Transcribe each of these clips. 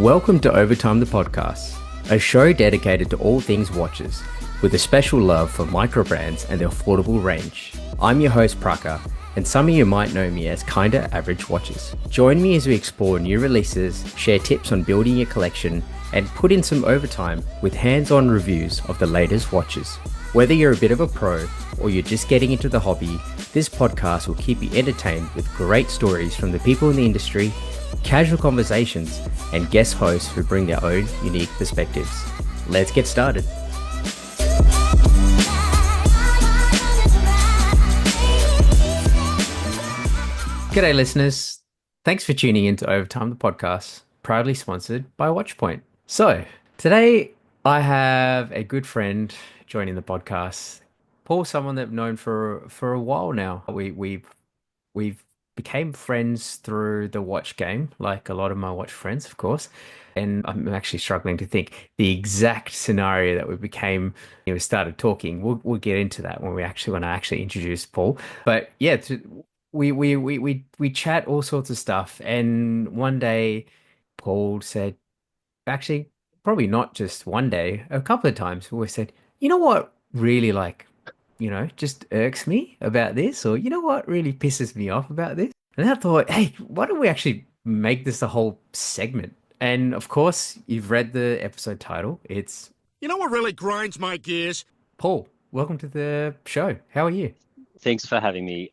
Welcome to Overtime the Podcast, a show dedicated to all things watches, with a special love for micro brands and their affordable range. I'm your host Praka, and some of you might know me as Kinda Average Watches. Join me as we explore new releases, share tips on building your collection, and put in some overtime with hands-on reviews of the latest watches. Whether you're a bit of a pro or you're just getting into the hobby, this podcast will keep you entertained with great stories from the people in the industry, casual conversations, and guest hosts who bring their own unique perspectives. Let's get started. G'day listeners. Thanks for tuning in to Overtime the Podcast, proudly sponsored by Watchpoint. So, today I have a good friend joining the podcast. Paul, someone that I've known for a while now. We've became friends through the watch game, like a lot of my watch friends, of course. And I'm actually struggling to think the exact scenario that we became, started talking. We'll get into that when I actually introduce Paul. But yeah, we chat all sorts of stuff. And one day Paul said, actually, probably not just one day, a couple of times, we said, you know what really just irks me about this, or you know what really pisses me off about this? And I thought, hey, why don't we actually make this a whole segment? And of course, you've read the episode title. It's You know what really grinds my gears? Paul. Welcome to the show. How are you? Thanks for having me.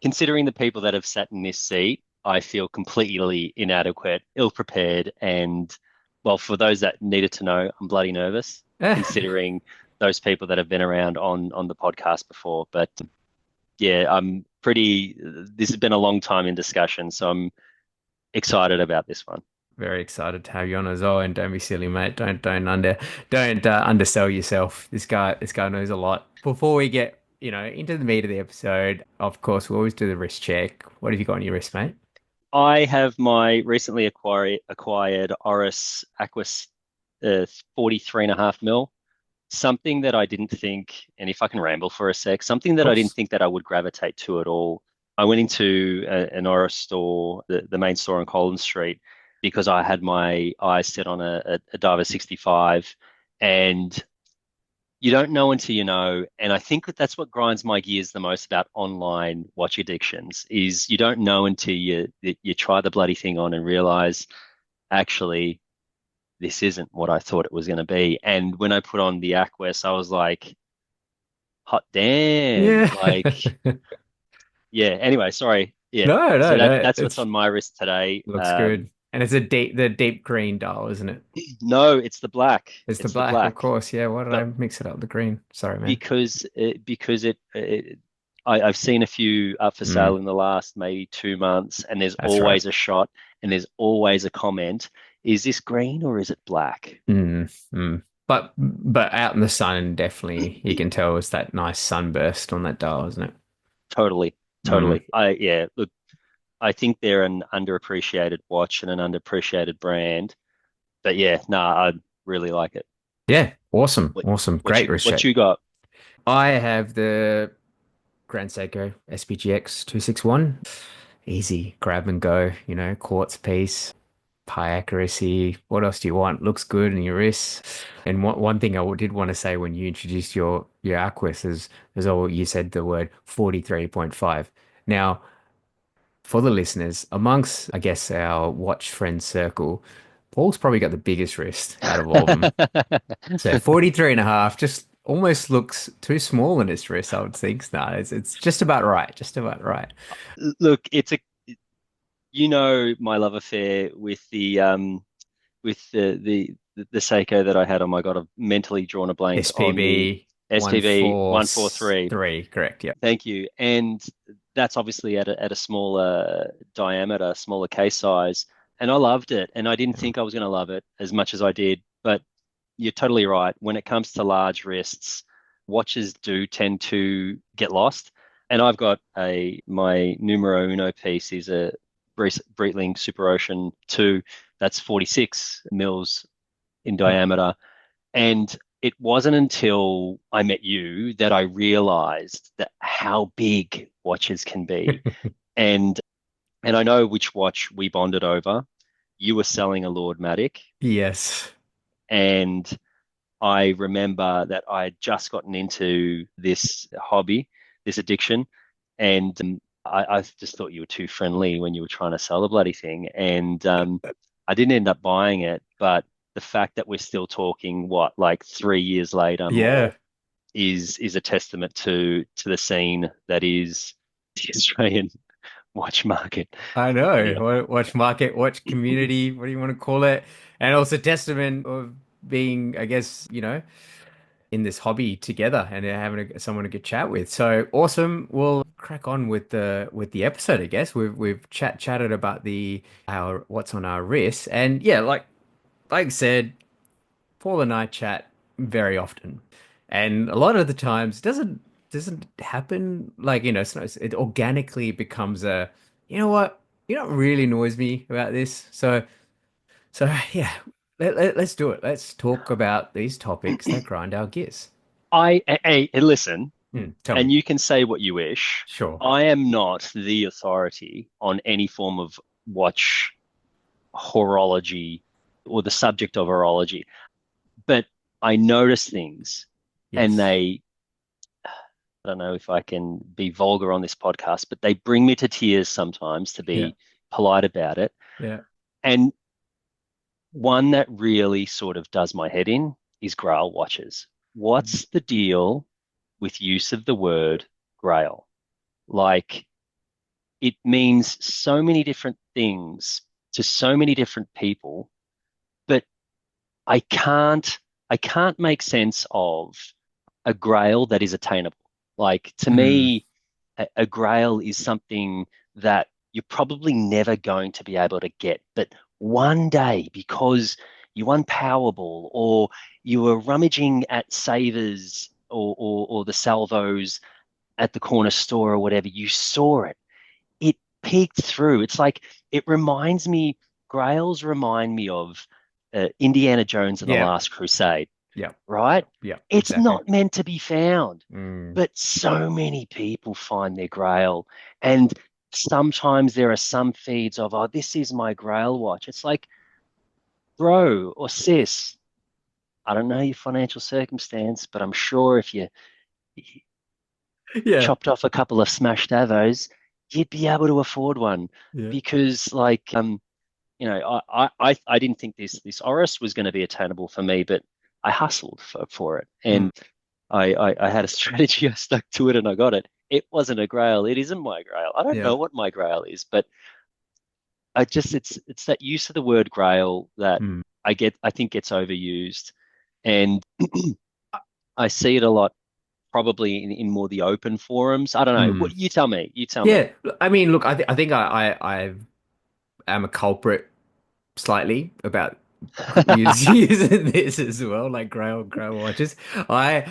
Considering the people that have sat in this seat, I feel completely inadequate, ill-prepared, and well, for those that needed to know, I'm bloody nervous, considering those people that have been around on the podcast before. But yeah, this has been a long time in discussion, so I'm excited about this one. Very excited to have you on as well. And don't be silly, mate. Don't undersell yourself. This guy knows a lot. Before we get into the meat of the episode, of course, we always do the wrist check. What have you got on your wrist, mate? I have my recently acquired Oris Aquis 43.5 mil. Something that I didn't think, and if I can ramble for a sec, something that I didn't think that I would gravitate to at all. I went into an Oris store, the main store on Collins Street, because I had my eyes set on a Diver 65, and you don't know until you know. And I think that's what grinds my gears the most about online watch addictions is you don't know until you try the bloody thing on and realize, actually, this isn't what I thought it was going to be. And when I put on the Aquis, I was like, hot damn. Yeah. Like, yeah. Anyway, sorry. Yeah. No, So no. that's what's on my wrist today. Looks good. And it's the deep green dial, isn't it? No, it's the black. It's the black, of course. Yeah. Why did I mix it up with the green? Sorry, man. Because I've seen a few up for sale in the last maybe 2 months, and there's always a shot and there's always a comment. Is this green or is it black? But out in the sun, definitely you can tell it's that nice sunburst on that dial, isn't it? Totally. Look, I think they're an underappreciated watch and an underappreciated brand. But yeah, I really like it. Yeah, awesome. Great wrist check. What you got? I have the Grand Seiko SPGX 261. Easy grab and go, quartz piece. High accuracy. What else do you want? Looks good in your wrist. And one thing I did want to say when you introduced your Aquis is all you said the word 43.5. Now, for the listeners, amongst I guess our watch friend circle, Paul's probably got the biggest wrist out of all of them. So 43.5 just almost looks too small in his wrist, I would think. No, it's just about right. Just about right. Look, my love affair with the Seiko that I had. Oh my God, I've mentally drawn a blank. SPB 143. Three, correct, yeah. Thank you. And that's obviously at a smaller diameter, smaller case size. And I loved it. And I didn't think I was going to love it as much as I did. But you're totally right. When it comes to large wrists, watches do tend to get lost. And I've got my numero uno piece is a Breitling Super Ocean 2 that's 46 mils in diameter. And it wasn't until I met you that I realized that how big watches can be. and I know which watch we bonded over. you were selling a Lord Matic, Yes. and I remember that I had just gotten into this hobby, this addiction, and I just thought you were too friendly when you were trying to sell the bloody thing. And I didn't end up buying it, but the fact that we're still talking, what, like 3 years later, Yeah. more, is a testament to the scene that is the Australian watch market. I Anyway, know. Watch market, watch community, what do you want to call it? And also testament of being, I guess, in this hobby together and having someone to get chat with. So awesome. We'll crack on with the episode, I guess. We've chatted about the our what's on our wrists. And yeah, like I said, Paul and I chat very often. And a lot of the times it doesn't happen like, it organically becomes a, you know what? You know what really annoys me about this? So yeah, let's do it. Let's talk about these topics that grind our gears. hey, listen, Tell and me. you can say what you wish. Sure. I am not the authority on any form of watch horology or the subject of horology, but I notice things and Yes. they, I don't know if I can be vulgar on this podcast, but they bring me to tears sometimes to Yeah. be polite about it. Yeah. And one that really sort of does my head in is Grail watches. Mm. What's the deal with use of the word Grail? Like, it means so many different things to so many different people, but I can't I can't make sense of a grail that is attainable. Like, to Mm. me, a grail is something that you're probably never going to be able to get, but one day, because you won Powerball or you were rummaging at Savers or the salvos at the corner store or whatever, you saw it. It peeked through. It's like it reminds me, grails remind me of Indiana Jones and the Yeah. Last Crusade, Yeah. right? Yeah. It's Exactly. not meant to be found, Mm. but so many people find their grail. And sometimes there are some feeds of, oh, this is my grail watch. It's like, bro or sis, I don't know your financial circumstance, but I'm sure if you Yeah. chopped off a couple of smashed avos, you'd be able to afford one. Yeah. Because, like, I didn't think this Oris was going to be attainable for me, but I hustled for it, Mm. and I had a strategy. I stuck to it, and I got it. It wasn't a grail. It isn't my grail. I don't Yeah. know what my grail is, but it's that use of the word grail that Mm. I think gets overused, and I see it a lot probably in more the open forums. I don't know. Mm. What you tell me? You tell me. Yeah. I mean, look, I think I am a culprit slightly about using this as well, like Grail watches. I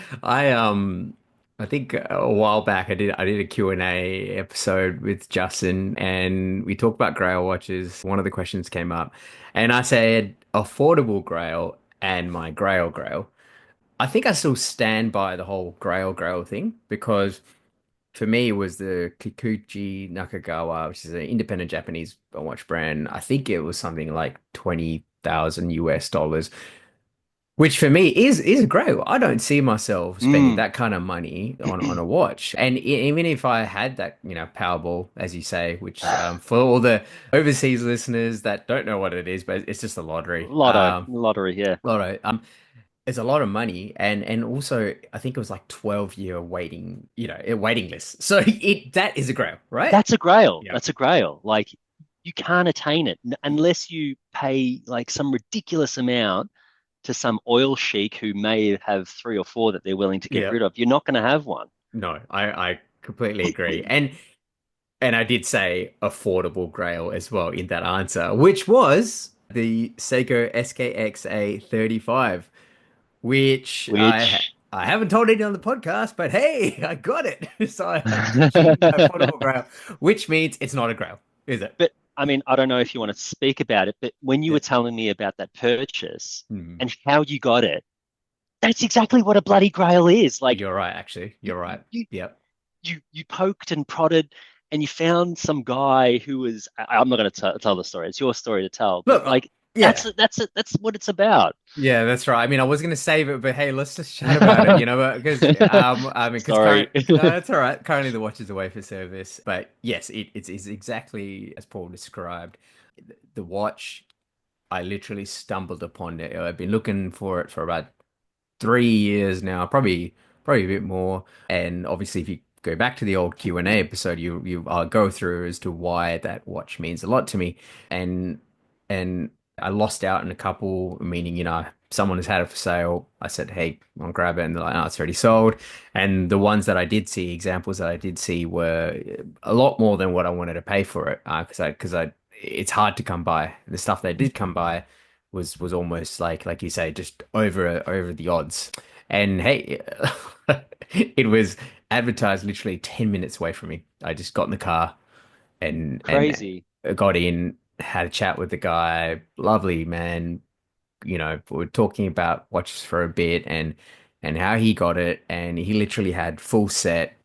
think a while back I did a Q&A episode with Justin and we talked about Grail watches. One of the questions came up and I said affordable Grail and my Grail. I think I still stand by the whole Grail thing because for me, it was the Kikuchi Nakagawa, which is an independent Japanese watch brand. I think it was something like 20,000 US dollars, which for me is a grail. I don't see myself spending Mm, that kind of money on a watch. And even if I had that, Powerball, as you say, which for all the overseas listeners that don't know what it is, but it's just a lottery. lottery, yeah. Lotto. It's a lot of money and also I think it was like 12-year waiting, a waiting list. So that is a grail, right? That's a grail. Yeah. That's a grail. Like, you can't attain it unless you pay like some ridiculous amount to some oil sheik who may have three or four that they're willing to get Yeah. rid of. You're not going to have one. No, I completely agree. And I did say affordable grail as well in that answer, which was the Seiko SKXA 35, which Which, I haven't told anyone on the podcast, but hey, I got it. So I've achieved my affordable grail, which means it's not a grail, is it? but I mean, I don't know if you want to speak about it, but when you Yeah. were telling me about that purchase Hmm. and how you got it, that's exactly what a bloody grail is. Like, You're right, actually. you You're right. you Yep. you poked and prodded, and you found some guy who was, I'm not going to tell the story. It's your story to tell, but Look, like yeah. that's what it's about. Yeah, that's right. I mean, I was going to save it, but hey, let's just chat about it, because I mean, because Sorry. no, that's all right. Currently, the watch is away for service, but yes, it's exactly as Paul described. The watch, I literally stumbled upon it. I've been looking for it for about 3 years now, probably a bit more. And obviously, if you go back to the old Q&A episode, you I'll go through as to why that watch means a lot to me. And and I lost out on a couple, meaning, someone has had it for sale. I said, hey, I'll grab it, and they're like, oh, it's already sold. And the ones that I did see, examples that I did see, were a lot more than what I wanted to pay for it. Because it's hard to come by. The stuff that did come by was almost like you say, just over the odds. And hey, it was advertised literally 10 minutes away from me. I just got in the car and Crazy. got in, had a chat with the guy, lovely man. We were talking about watches for a bit and how he got it, and he literally had full set,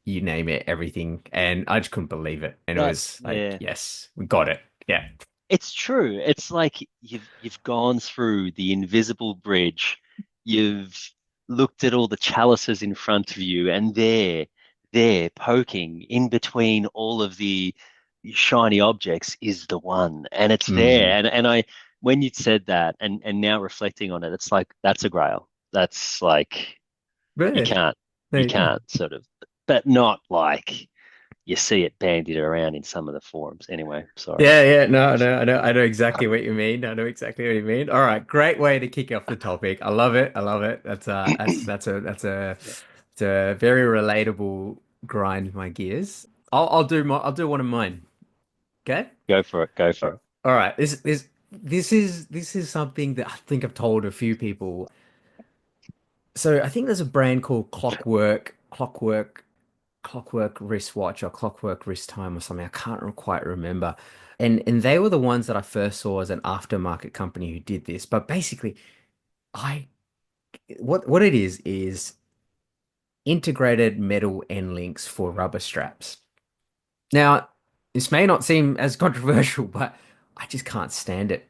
you name it, everything, and I just couldn't believe it. And it That, was like, yeah. yes, we got it. Yeah. It's true. It's like you've gone through the invisible bridge. You've looked at all the chalices in front of you, and there, poking in between all of the shiny objects is the one, and it's there. Mm. And when you said that, and now reflecting on it, it's like that's a grail. That's like you Yeah, can't there you you go. can't sort of, but not like you see it bandied around in some of the forums. Anyway, sorry. Yeah, yeah, no, no, I know exactly what you mean. I know exactly what you mean. All right, great way to kick off the topic. I love it. I love it. It's a very relatable grind my gears. I'll do one of mine. Okay? Go for it. Go for it. All right. This is something that I think I've told a few people. So I think there's a brand called Clockwork wristwatch or Clockwork wrist time or something. I can't quite remember. And they were the ones that I first saw as an aftermarket company who did this. But basically, I what it is integrated metal end links for rubber straps. Now, this may not seem as controversial, but I just can't stand it.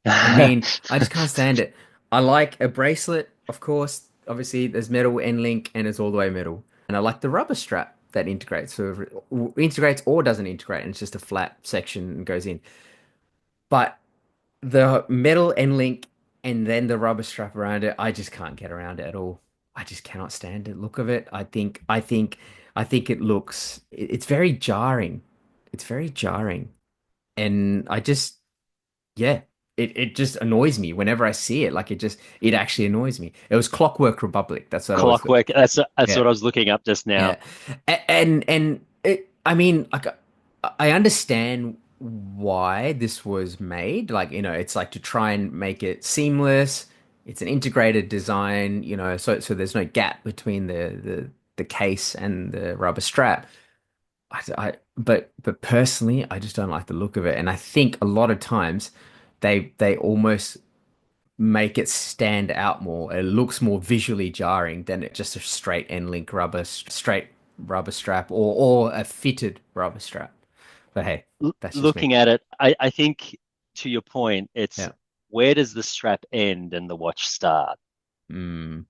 I mean, I just can't stand it. I like a bracelet, of course. Obviously, there's metal end link and it's all the way metal. And I like the rubber strap that integrates. So it integrates or doesn't integrate, and it's just a flat section and goes in. But the metal end link and then the rubber strap around it, I just can't get around it at all. I just cannot stand the look of it. I think it looks, it's very jarring. It's very jarring. And yeah, it just annoys me whenever I see it. Like it actually annoys me. It was Clockwork Republic. That's what I was. Clockwork. That's Yeah, what I was looking up just now. yeah, and I mean, like, I understand why this was made. Like, it's like to try and make it seamless. It's an integrated design, so there's no gap between the case and the rubber strap. But personally, I just don't like the look of it, and I think a lot of times they almost make it stand out more. It looks more visually jarring than just a straight end link straight rubber strap or a fitted rubber strap. But hey, that's just me. Looking at it, I think to your point, it's Yeah. where does the strap end and the watch start? Mm.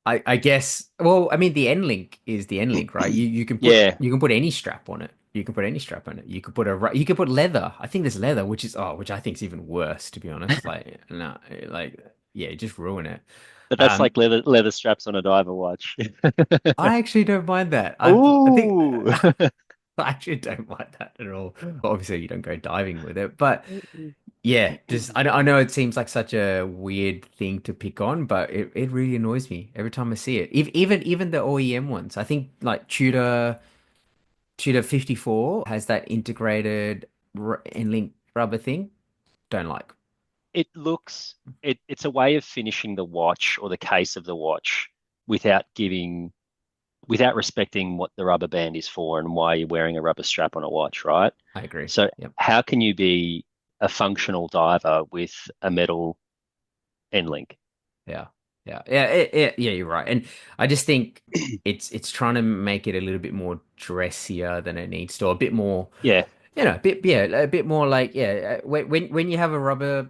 I guess. Well, I mean, the end link is the end link, right? You can put Yeah, you can put any strap on it. You can put any strap on it. You could put leather. I think there's leather, which I think is even worse, to be honest. Like, no, like, yeah, just ruin it. but that's Um, like leather straps on a diver watch. I actually don't mind that. I think Ooh. I actually don't mind that at all. Obviously, you don't go diving with it, but yeah, just I know it seems like such a weird thing to pick on, but it really annoys me every time I see it. Even the OEM ones, I think like Tudor 54 has that integrated and link rubber thing. Don't like. It looks it's a way of finishing the watch or the case of the watch without giving without respecting what the rubber band is for and why you're wearing a rubber strap on a watch, right? I agree. So Yep. how can you be a functional diver with a metal end link? Yeah. Yeah, you're right. And I just think it's trying to make it a little bit more dressier than it needs to, or a bit more, Yeah, a bit more like when you have a rubber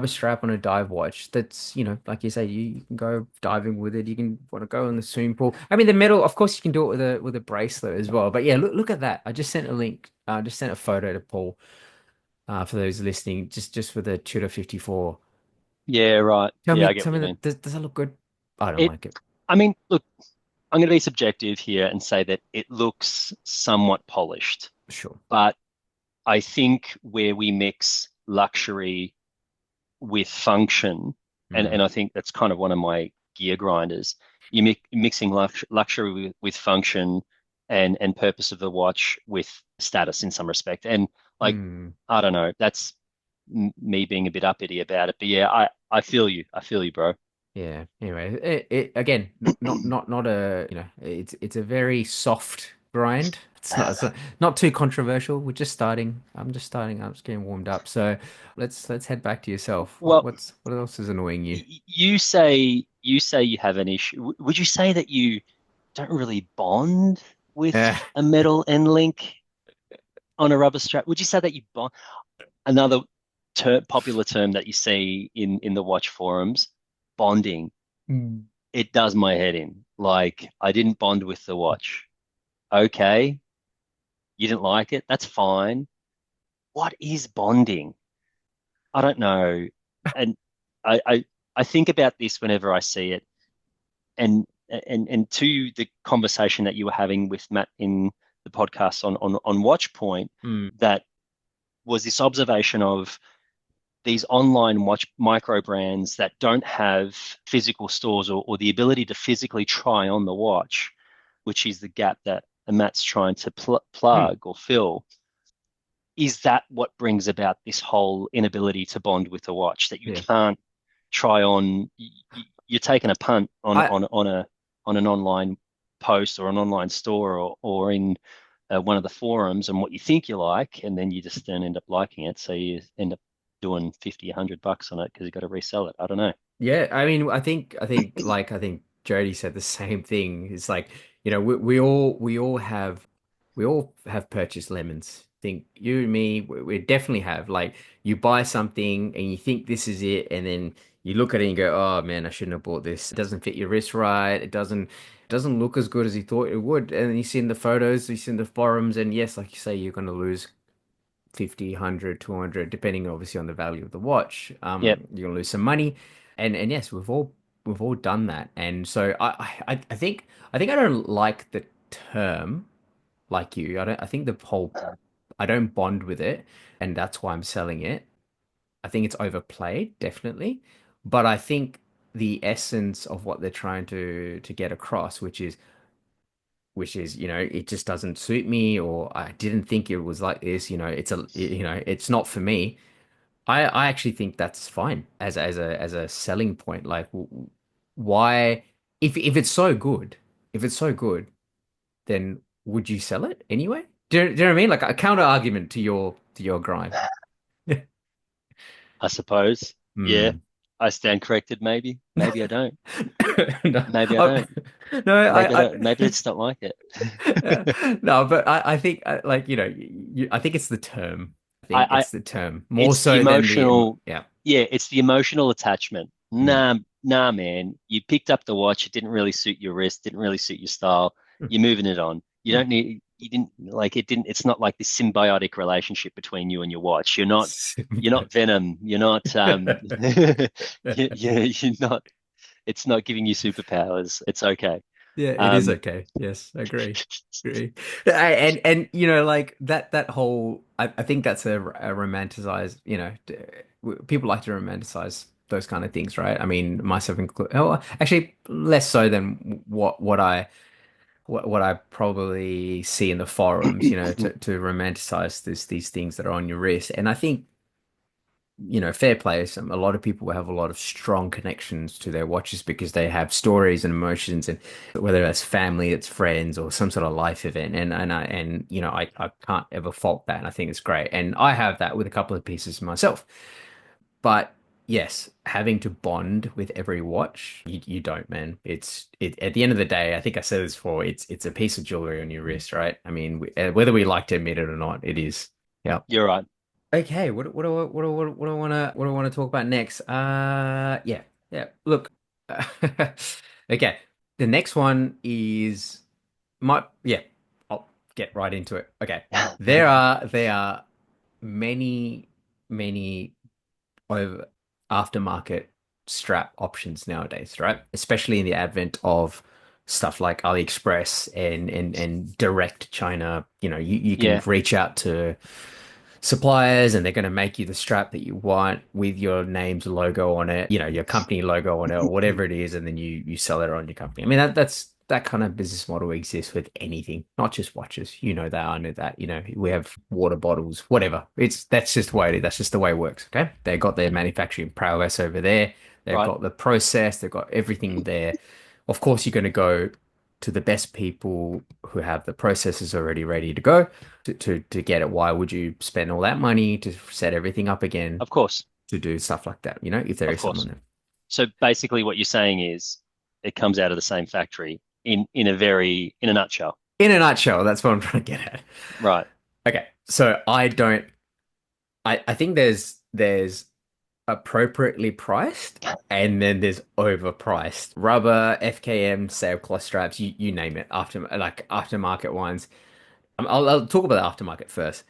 strap on a dive watch, that's like you say, you can go diving with it. You can want to go in the swimming pool. I mean, the metal, of course, you can do it with a bracelet as well. But yeah, look at that. I just sent a link. Just sent a photo to Paul for those listening, just for the Tudor 54. yeah, right. Yeah, I get Tell what me you mean. that does it look good? I don't It, like it. I mean, look, I'm going to be subjective here and say that it looks somewhat polished, Sure. but I think where we mix luxury with function, and Mm. I think that's kind of one of my gear grinders. Mixing luxury with function and purpose of the watch with status in some respect. And like, Mm. I don't know, that's me being a bit uppity about it. But yeah, I feel you. I feel you, bro. Yeah. Anyway, it again, not a, it's a very soft grind. It's not too controversial. We're just starting. I'm just starting. I'm just getting warmed up. So let's head back to yourself. Well, What else is annoying you? you say you have an issue. Would you say that you don't really bond Yeah. with a metal end link on a rubber strap? Would you say that you bond? Another popular term that you see in the watch forums, bonding. Mm. It does my head in. Like, I didn't bond with the watch. Okay, you didn't like it. That's fine. What is bonding? I don't know. And I think about this whenever I see it. And to the conversation that you were having with Matt in the podcast on Watch Point, Mm. that was this observation of these online watch micro brands that don't have physical stores or the ability to physically try on the watch, which is the gap that Matt's trying to Mm. plug or fill. Is that what brings about this whole inability to bond with the watch, that you Yeah. can't try on? You're taking a punt on I an online post or an online store or in one of the forums and what you think you like, and then you just don't end up liking it. So you end up doing 50, $100 on it because you got to resell it. I don't know. Yeah, I mean, I think Jody said the same thing. It's like, we all have purchased lemons. Think you and me, we definitely have. Like, you buy something and you think this is it, and then you look at it and you go, "Oh man, I shouldn't have bought this. It doesn't fit your wrist right. It doesn't look as good as you thought it would." And then you see in the photos, you see in the forums, and yes, like you say, you're going to lose 50, 100, 200, depending obviously on the value of the watch. Yep. You're gonna lose some money. And yes, we've all done that. And so I think I don't like the term like you. I think the whole I don't bond with it, and that's why I'm selling it. I think it's overplayed, definitely. But I think the essence of what they're trying to get across, which is, it just doesn't suit me, or I didn't think it was like this, it's not for me. I actually think that's fine as a selling point. Like, why, if it's so good, then would you sell it anyway? Do you know what I mean? Like, a counter argument to your grime. I suppose. Yeah. Hmm. I stand corrected, maybe. Maybe I don't. No, Maybe I don't. no, Maybe I don't. Maybe I just don't like it. no, but I think, like, I think it's the term. I think I it's the term more it's the so than emotional, yeah. yeah, it's the emotional attachment. Mm. Nah, man. You picked up the watch, it didn't really suit your wrist, didn't really suit your style. You're moving it on. Mm. You didn't like it didn't, it's not like this symbiotic relationship between you and your watch. You're not Venom. You're not you're not, it's not giving you superpowers. It's okay. Yeah, it is Um, okay. Yes, I agree. Agree. And like that whole, I think that's a romanticized, people like to romanticize those kind of things, right? I mean, myself included. Oh, actually, less so than what I probably see in the forums, to romanticize these things that are on your wrist. And I think, fair play. A lot of people have a lot of strong connections to their watches because they have stories and emotions, and whether that's family, it's friends, or some sort of life event. And I can't ever fault that. And I think it's great. And I have that with a couple of pieces myself. But yes, having to bond with every watch, you don't, man. It at the end of the day, I think I said this before, it's a piece of jewelry on your wrist, right? I mean, whether we like to admit it or not, it is. Yeah. You're right. Okay, what do I wanna talk about next? Yeah, yeah. Look, okay. The next one is yeah. I'll get right into it. Okay, there are many many over aftermarket strap options nowadays, right? Especially in the advent of stuff like AliExpress and direct China. You can Yeah, reach out to suppliers and they're going to make you the strap that you want with your name's logo on it, your company logo on it or whatever it is, and then you sell it on your company. I mean that kind of business model exists with anything, not just watches. You know that, I know that. We have water bottles, whatever. That's just the way it is. That's just the way it works. Okay. They got their manufacturing prowess over there. They've right. got the process, they've got everything there. Of course, you're going to go to the best people who have the processes already ready to go to get it. Why would you spend all that money to set everything up again Of course, to do stuff like that? If there of is someone course. there. So basically, what you're saying is it comes out of the same factory in a nutshell. In a nutshell, that's what I'm trying to get at. Right. Okay, so I think there's appropriately priced and then there's overpriced. Rubber, FKM, sailcloth straps, you name it, aftermarket ones. I'll talk about the aftermarket first.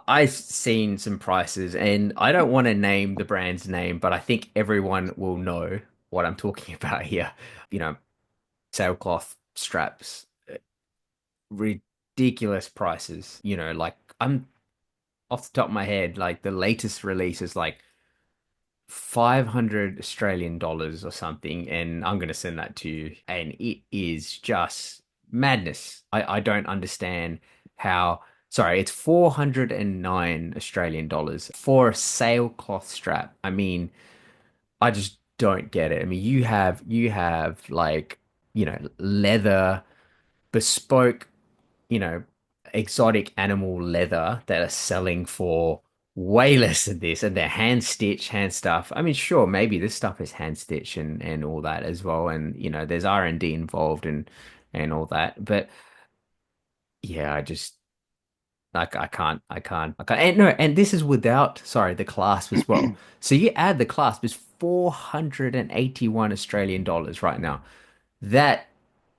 I've seen some prices, and I don't want to name the brand's name, but I think everyone will know what I'm talking about here. You know, sailcloth straps, ridiculous prices. Like I'm off the top of my head, like the latest release is like 500 Australian dollars or something, and I'm gonna send that to you, and it is just madness. I don't understand how. Sorry, it's 409 Australian dollars for a sailcloth strap. I mean, I just don't get it. I mean, you have like, leather, bespoke, you know, exotic animal leather that are selling for way less than this, and they're hand stitched, hand stuff. I mean, sure, maybe this stuff is hand stitched and all that as well, and there's R&D involved and all that. But yeah, I just like I can't. And no, and this is without, sorry, the clasp as well. So you add the clasp is 481 Australian dollars right now. That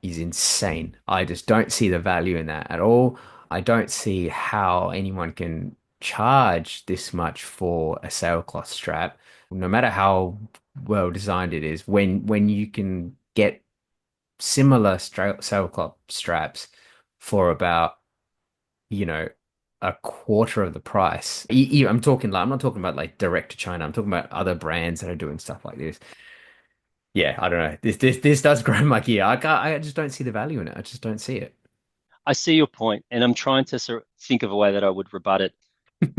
is insane. I just don't see the value in that at all. I don't see how anyone can charge this much for a sailcloth strap, no matter how well designed it is, when you can get similar sailcloth straps for about, you know, a quarter of the price. I'm not talking about like direct to China. I'm talking about other brands that are doing stuff like this. Yeah, I don't know. This does grind my gear. I just don't see the value in it. I just don't see it. I see your point, and I'm trying to sort of think of a way that I would rebut it.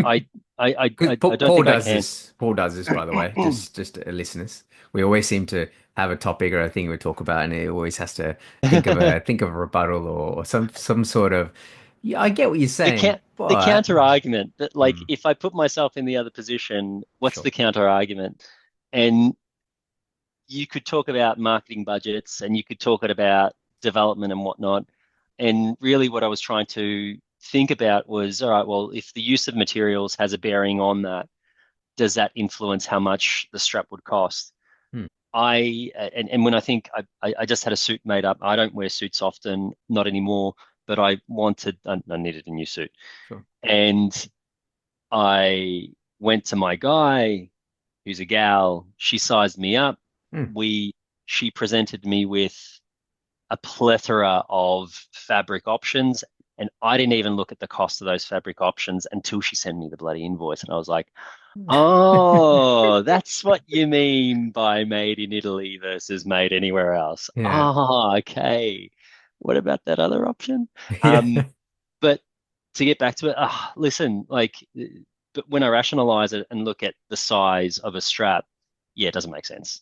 I Because I don't Paul think I does can. this. Paul does this, by the way. Just listeners. We always seem to have a topic or a thing we talk about, and he always has to think of a rebuttal or some sort of. Yeah, I get what you're The saying, count the but counter argument that, like, Hmm, if I put myself in the other position, what's sure. the counter argument? And you could talk about marketing budgets and you could talk about development and whatnot. And really, what I was trying to think about was, all right, well, if the use of materials has a bearing on that, does that influence how much the strap would cost? Hmm, And when I think I just had a suit made up. I don't wear suits often, not anymore, but I needed a new suit. sure. And I went to my guy, who's a gal. She sized me up. Hmm. We She presented me with a plethora of fabric options, and I didn't even look at the cost of those fabric options until she sent me the bloody invoice, and I was like, "Oh, that's what you mean by made in Italy versus made anywhere else. Yeah. Oh, okay. What about that other option?" Yeah. But to get back to it, listen, like, but when I rationalize it and look at the size of a strap, yeah, it doesn't make sense.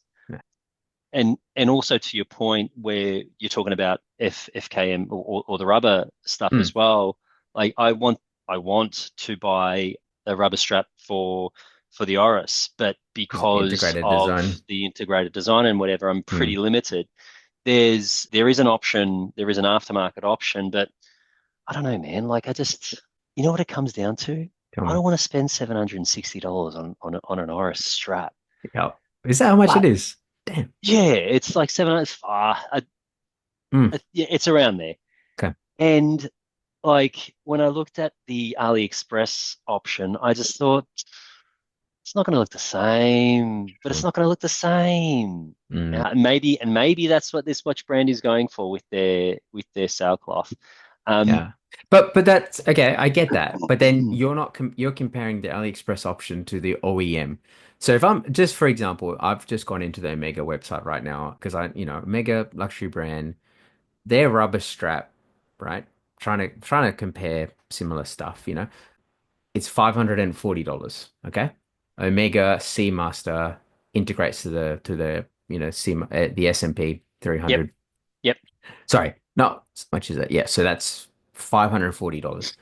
And also to your point where you're talking about FKM or the rubber stuff Hmm. as well, like I want to buy a rubber strap for for the Oris, but Is it because integrated of design? the integrated design and whatever, I'm Hmm. pretty limited. There is an option, there is an aftermarket option, but I don't know, man. Like I just, you know what it comes down to? Tell I me. don't want to spend $760 on an Oris strap. Yeah. Is that how much it But is? Damn. yeah, it's like 700. Hmm. Yeah, it's around there. Okay. And like when I looked at the AliExpress option, I just thought it's not going to look the same, but it's Sure. not going to look the same. Mm. Maybe that's what this watch brand is going for with their sailcloth. Um, Yeah. But that's okay, I get that. But then you're comparing the AliExpress option to the OEM. So if I'm just for example, I've just gone into the Omega website right now because Omega luxury brand, their rubber strap, right? Trying to compare similar stuff. It's $540. Okay. Omega Seamaster integrates to the the S&P yep, 300. Yep. Sorry, not as much as that. Yeah, so that's $540.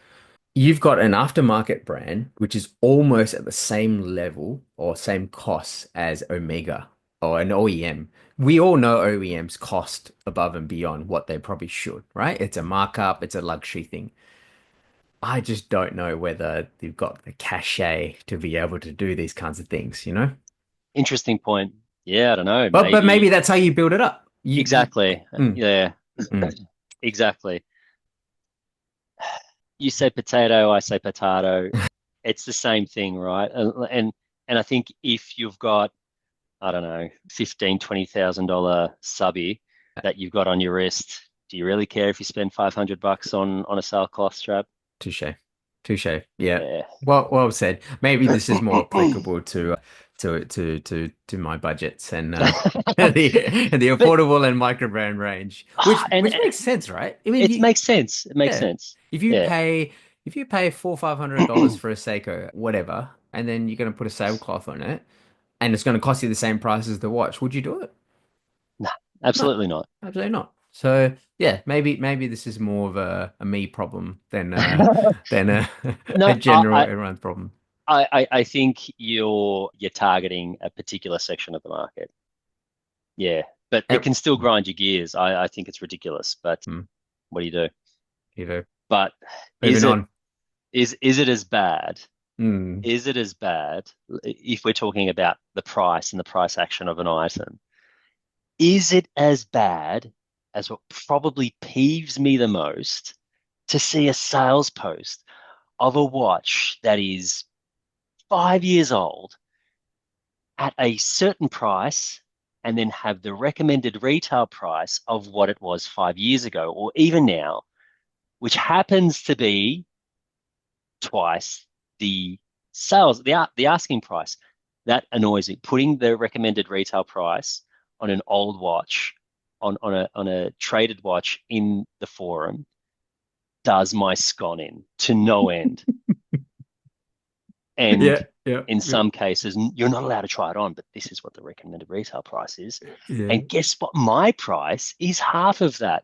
You've got an aftermarket brand which is almost at the same level or same cost as Omega or an OEM. We all know OEMs cost above and beyond what they probably should, right? It's a markup, it's a luxury thing. I just don't know whether they've got the cachet to be able to do these kinds of things? interesting point. Yeah, I don't know. But maybe Maybe that's how you build it up. exactly. Mm, Yeah, mm. exactly. You say potato, I say potato. It's the same thing, right? And I think if you've got, I don't know, 15, $20,000 subby that you've got on your wrist, do you really care if you spend $500 on a sailcloth strap? Touche. Touche. Yeah. Yeah. Well said. Maybe this is more applicable to my budgets and the But affordable and micro brand range, which and which makes sense, right? I mean, it makes sense. It makes yeah. sense. If you Yeah. pay if you pay $400-500 for a Seiko, whatever, and then you're gonna put a tablecloth on it, and it's gonna cost you the same price as the watch, would you do it? Nah, No, absolutely not. absolutely not. So yeah, maybe this is more of a me problem than than a No, general everyone's problem. I think you're targeting a particular section of the market. Yeah, but it Eh, can still grind your gears. I think it's ridiculous, but hmm, what do you do? you know, But moving is it on. is it as bad? Hmm. Is it as bad if we're talking about the price and the price action of an item? Is it as bad as what probably peeves me the most to see a sales post of a watch that is 5 years old at a certain price and then have the recommended retail price of what it was 5 years ago or even now, which happens to be twice the the asking price. That annoys me. Putting the recommended retail price on an old watch, on a traded watch in the forum does my scon in to no end. Yeah, And yeah, in yeah, some cases, you're not allowed to try it on, but this is what the recommended retail price is. yeah, And guess what? My price is half of that.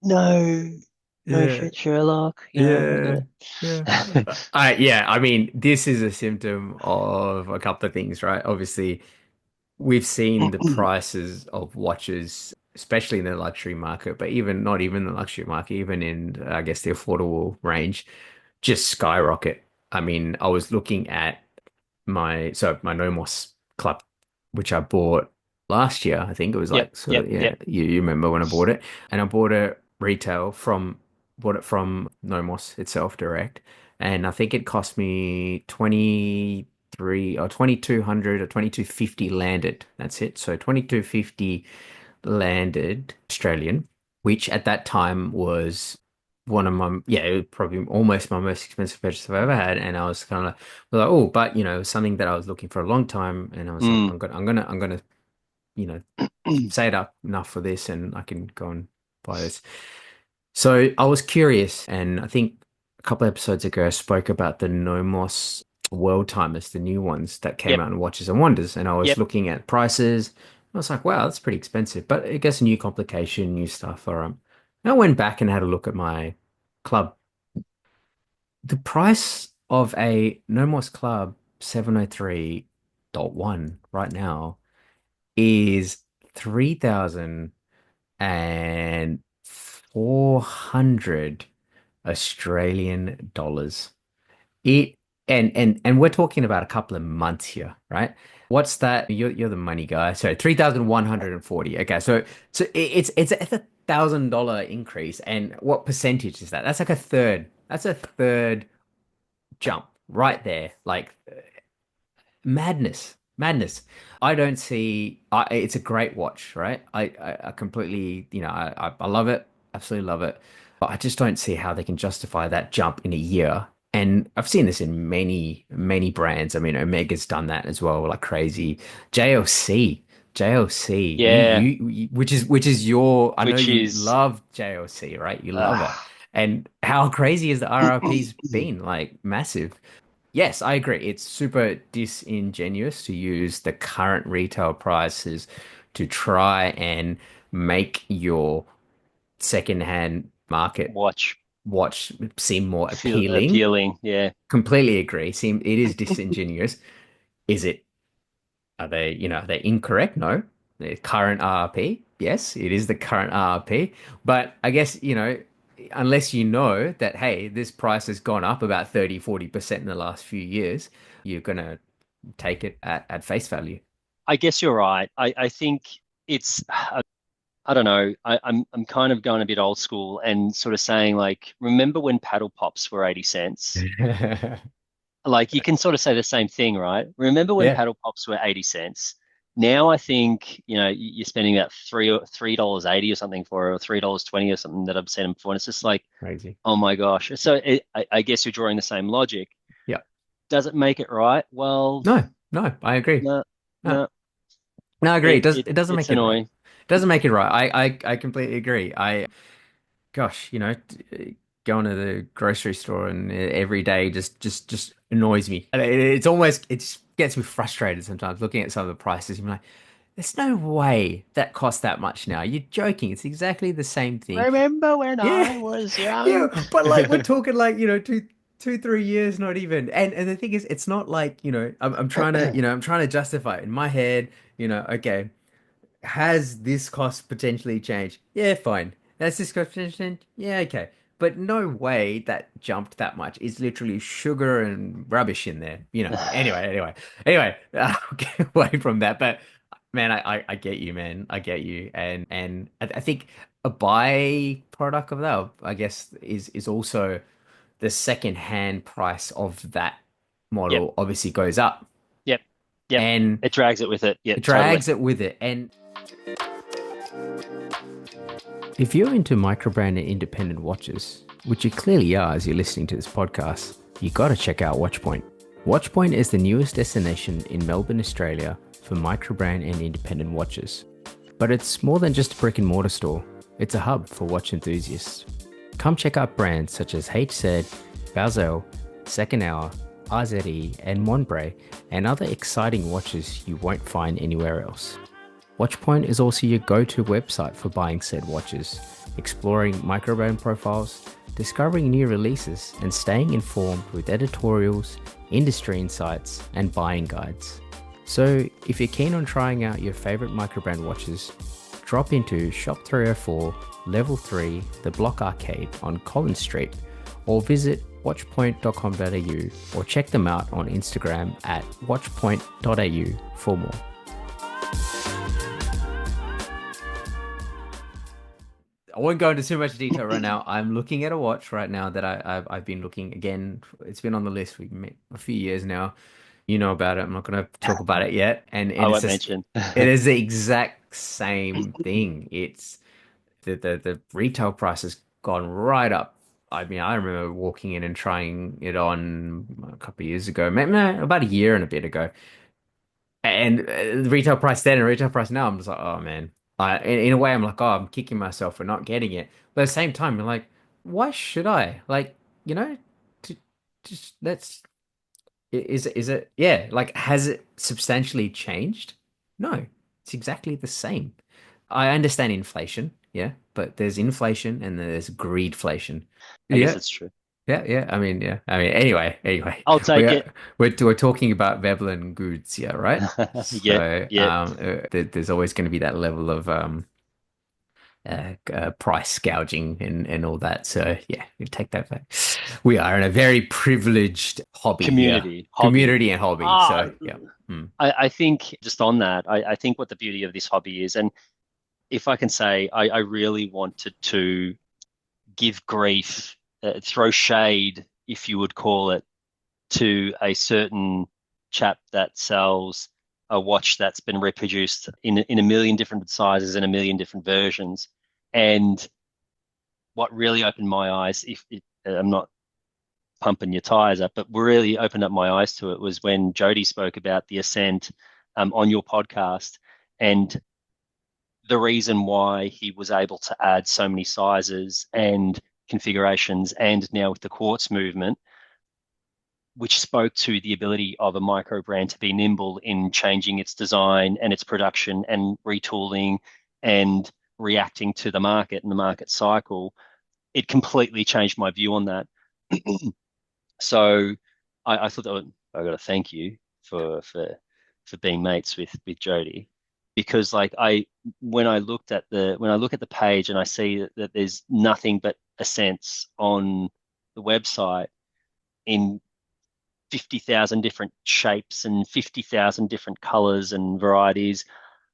No, no yeah, shit, Sherlock. I yeah, gotta. yeah. I mean, this is a symptom of a couple of things, right? Obviously, we've seen the prices of watches, especially in the luxury market, but even not even the luxury market, even in, I guess, the affordable range, just skyrocket. I mean, I was looking at my Nomos club, which I bought last year. I think it was Yep, like sort yep, of, yeah, yep. you remember when I bought it, and I bought it from Nomos itself direct, and I think it cost me 23 or 2200 or 2250 landed. That's it. So 2250 landed Australian, which at that time was one of my, yeah, it was probably almost my most expensive purchase I've ever had. And I was kind of like, oh, but it was something that I was looking for a long time. And I was like, Mm. I'm gonna, you know, save up enough for this and I can go and buy this. So I was curious, and I think a couple episodes ago I spoke about the Nomos World Timers, the new ones that came Yep, out in Watches and Wonders, and I was yep. looking at prices. I was like, wow, that's pretty expensive, but I guess a new complication, new stuff. All right. And I went back and had a look at my club. The price of a Nomos Club 703.1 right now is 3,400 Australian dollars. It and we're talking about a couple of months here, right? What's that? You're the money guy. So 3,140. Okay, so it's a $1,000 increase. And what percentage is that? That's like a third. That's a third jump right there. Like madness, madness. I don't see. It's a great watch, right? I completely, I love it, absolutely love it. But I just don't see how they can justify that jump in a year. And I've seen this in many, many brands. I mean, Omega's done that as well, like crazy. JLC, JLC, Yeah, which is your. I know which you is love JLC, right? You love it. uh, And how crazy has the RRP's been? Like massive. Yes, I agree. It's super disingenuous to use the current retail prices to try and make your secondhand market watch watch seem more feel appealing. appealing. Yeah. Completely agree. It is disingenuous. Is it are they incorrect? No. The current RRP, yes, it is the current RRP. But I guess, unless you know that, hey, this price has gone up about 30-40% in the last few years, you're gonna take it at face value. I guess you're right. I think it's I don't know. I'm kind of going a bit old school and sort of saying like, remember when paddle pops were 80 cents? Like you can sort of say the same thing, right? Remember when Yeah, paddle pops were 80 cents? Now I think, you're spending about $3.80 or something for it, or $3.20 or something that I've seen them before. And it's just like, crazy. oh my gosh. So I guess you're drawing the same logic. Yeah. Does it make it right? Well, No, no, I agree. no, No, no. no, I agree. It doesn't It's make it right. annoying. It doesn't make it right. I completely agree. Gosh, going to the grocery store and every day just annoys me. And it just gets me frustrated sometimes looking at some of the prices. You're like, there's no way that costs that much now. You're joking. It's exactly the same thing. Remember when Yeah, I was yeah. young? But like we're talking like, 2, 3 years, not even. And the thing is, it's not like, I'm trying to, I'm trying to justify it in my head, okay. Has this cost potentially changed? Yeah, fine. Has this cost potentially changed? Yeah, okay. But no way that jumped that much. It's literally sugar and rubbish in there. Anyway, I'll get away from that. But man, I get you, man. I get you. And I think a byproduct of that, I guess, is also the second hand price of that Yep, model obviously goes up. yep, yep. And It drags it with it. Yep, it totally. drags it with it. And if you're into microbrand and independent watches, which you clearly are as you're listening to this podcast, you gotta check out Watchpoint. Watchpoint is the newest destination in Melbourne, Australia for microbrand and independent watches. But it's more than just a brick and mortar store, it's a hub for watch enthusiasts. Come check out brands such as HZ, Bazel, Second Hour, RZE, and Monbray, and other exciting watches you won't find anywhere else. Watchpoint is also your go-to website for buying said watches, exploring microbrand profiles, discovering new releases, and staying informed with editorials, industry insights, and buying guides. So if you're keen on trying out your favorite microbrand watches, drop into Shop 304, Level 3, The Block Arcade on Collins Street, or visit watchpoint.com.au or check them out on Instagram at watchpoint.au for more. I won't go into too much detail right now. I'm looking at a watch right now that I've been looking again. It's been on the list for a few years now. You know about it. I'm not going to talk about it yet. I And it's won't just mention. it is the exact same thing. It's the retail price has gone right up. I mean, I remember walking in and trying it on a couple of years ago, maybe no, about a year and a bit ago. And the retail price then and retail price now, I'm just like, oh man. In a way, I'm like, oh, I'm kicking myself for not getting it. But at the same time, you're like, why should I? Like, you know, to, just let's. Is it? Yeah. Like, has it substantially changed? No, it's exactly the same. I understand inflation, yeah, but there's inflation and there's greedflation. I guess Yeah, it's true. Yeah, yeah. I mean, yeah. I mean, anyway, I'll take it. we're talking about Veblen goods, yeah, right? Yeah, So, yeah. there's always going to be that level of price gouging and all that. So, yeah, we take that back. We are in a very privileged hobby here, Community, hobby. community and hobby. Ah, So, yeah. Mm. I think just on that, I think what the beauty of this hobby is, and if I can say, I really wanted to give grief, throw shade, if you would call it, to a certain chap that sells a watch that's been reproduced in a million different sizes and a million different versions. And what really opened my eyes, if I'm not pumping your tires up, but really opened up my eyes to it was when Jody spoke about the Ascent on your podcast and the reason why he was able to add so many sizes and configurations, and now with the quartz movement, which spoke to the ability of a micro brand to be nimble in changing its design and its production and retooling and reacting to the market and the market cycle. It completely changed my view on that. So I thought that I got to thank you for being mates with Jody, because like I when I look at the page and I see that there's nothing but Ascents on the website in 50,000 different shapes and 50,000 different colors and varieties.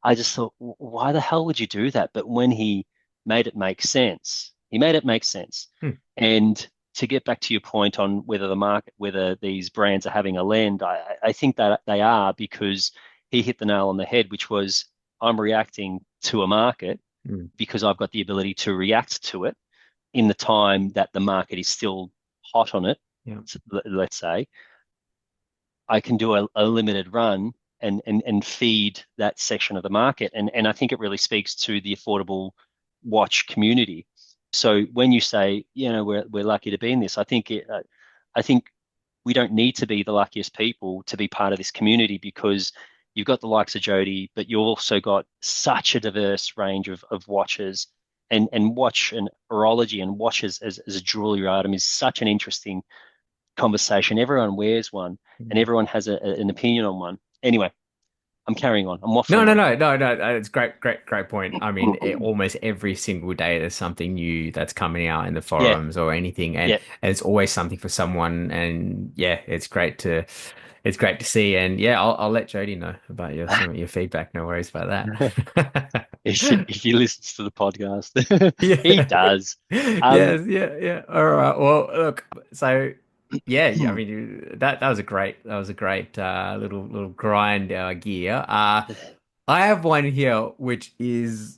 I just thought, why the hell would you do that? But when he made it make sense, he made it make sense. Hmm. And to get back to your point on whether the market, whether these brands are having a lend, I think that they are, because he hit the nail on the head, which was I'm reacting to a market Hmm. because I've got the ability to react to it in the time that the market is still hot on it, Yeah. let's say. I can do a limited run and feed that section of the market. And I think it really speaks to the affordable watch community. So when you say, we're lucky to be in this, I think we don't need to be the luckiest people to be part of this community, because you've got the likes of Jody, but you've also got such a diverse range of watches, and watch and horology and watches as a jewelry item is such an interesting conversation. Everyone wears one and Hmm. everyone has an opinion on one. Anyway, I'm carrying on. I'm No, waffling no, on. no, no, no. It's great point. I mean, almost every single day there's something new that's coming out in the Yeah, forums or anything, and yeah. it's always something for someone. And yeah, it's great to see. And yeah, I'll let Jody know about some of your feedback. No worries about that. If he listens to the podcast, he Yeah. does. Um, Yes, yeah, yeah. All right. Well, look, so yeah, I mean that was a great little grind gear. I have one here which is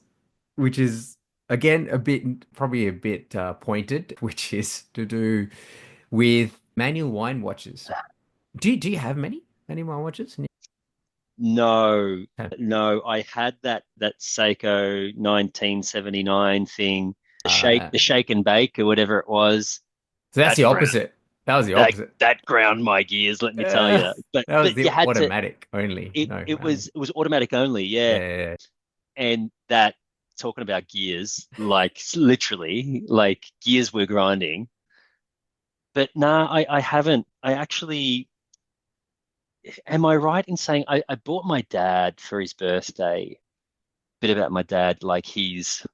again a bit probably a bit pointed, which is to do with manual wine watches. Do you have many manual wine watches? no, Okay. no. I had that Seiko 1979 thing, Uh, the shake and bake or whatever it was. so that's That the ground opposite. That was the that opposite. that ground my gears, let me tell Uh, you. But that was but the you had to. automatic only. No, It was automatic only, yeah, yeah. yeah, yeah. And that, talking about gears, like literally, like gears were grinding. But nah, I haven't. I actually, am I right in saying I bought my dad for his birthday? Bit about my dad, like he's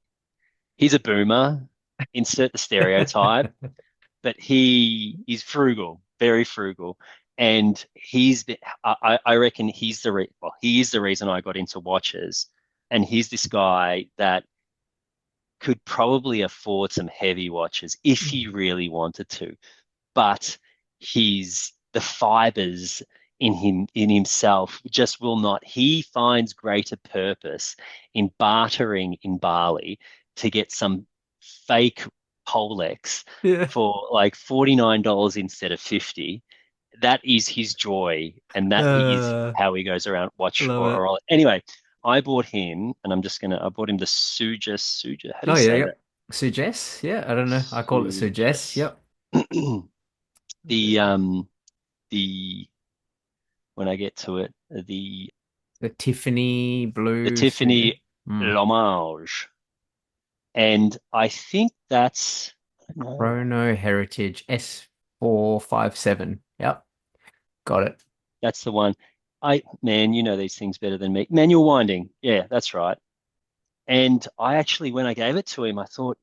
a boomer, insert the stereotype, but he's frugal, very frugal. And I reckon he is the reason I got into watches. And he's this guy that could probably afford some heavy watches if he really wanted to, but the fibers in himself just will not. He finds greater purpose in bartering in Bali to get some fake Rolex Yeah. for like $49 instead of 50. That is his joy, and that is Uh, how he goes around watch love it. or anyway. I bought him, and I bought him the Suja. How do Oh you yeah, say yep. that? Suggest, yeah. I don't know. I call it suggest. Suggest. Yep. The the when I get to it, The Tiffany the blue suggest. Tiffany Mm. L'Hommage, and I think that's, I don't know. Chrono Heritage S 457. Yep, got it. That's the one. Man, you know these things better than me. Manual winding. Yeah, that's right. And I actually, when I gave it to him, I thought,